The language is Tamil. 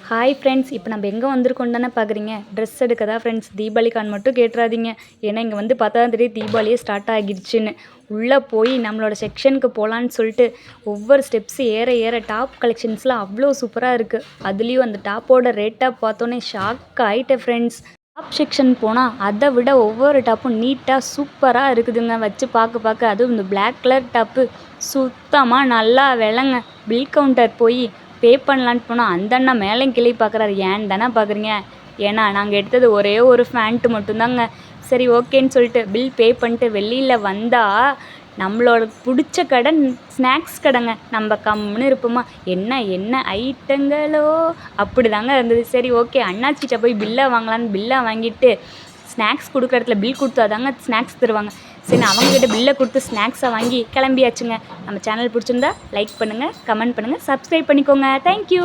ஹாய் ஃப்ரெண்ட்ஸ், இப்போ நம்ம எங்கே வந்திருக்கோம் தானே பார்க்குறீங்க. ட்ரெஸ் எடுக்க தான் ஃப்ரெண்ட்ஸ். தீபாவளிக்கான் மட்டும் கேட்டுறாதீங்க. ஏன்னா இங்கே வந்து பார்த்தா தான் தெரியும் தீபாவளியே ஸ்டார்ட் ஆகிடுச்சுன்னு. உள்ளே போய் நம்மளோட செக்ஷனுக்கு போகலான்னு சொல்லிட்டு ஒவ்வொரு ஸ்டெப்ஸ் ஏற ஏற டாப் கலெக்ஷன்ஸ்லாம் அவ்வளோ சூப்பராக இருக்குது. அதுலேயும் அந்த டாப்போட ரேட்டாக பார்த்தோன்னே ஷாக் ஆகிட்டேன் ஃப்ரெண்ட்ஸ். டாப் செக்ஷன் போனால் அதை விட ஒவ்வொரு டாப்பும் நீட்டாக சூப்பராக இருக்குதுங்க. வச்சு பார்க்க அதுவும் இந்த பிளாக் கலர் டாப்பு சுத்தமாக நல்லா விலைங்க. பில் கவுண்டர் போய் பே பண்ணலான்ட்டு போனால் அந்த அண்ணா மேலே கிளி பார்க்குறாரு. ஏன் தானே பார்க்குறீங்க? ஏன்னா நாங்கள் எடுத்தது ஒரே ஒரு ஃபேண்ட்டு மட்டும்தாங்க. சரி ஓகேன்னு சொல்லிட்டு பில் பே பண்ணிட்டு வெளியில் வந்தால் நம்மளோட பிடிச்ச கடை ஸ்நாக்ஸ் கடைங்க. நம்ம கம்முன்னு இருப்போமா, என்ன என்ன ஐட்டங்களோ அப்படி தாங்க இருந்தது. சரி ஓகே அண்ணாச்சிட்ட போய் பில்லை வாங்கலான்னு பில்லை வாங்கிட்டு ஸ்நாக்ஸ் கொடுக்குற இடத்துல பில் கொடுத்தா தாங்க ஸ்நாக்ஸ் தருவாங்க. சரி நான் அவங்ககிட்ட பில்லை கொடுத்து ஸ்நாக்ஸை வாங்கி கிளம்பியாச்சுங்க. நம்ம சேனல் பிடிச்சிருந்தா லைக் பண்ணுங்கள், கமெண்ட் பண்ணுங்கள், சப்ஸ்கிரைப் பண்ணிக்கோங்க. தேங்க்யூ.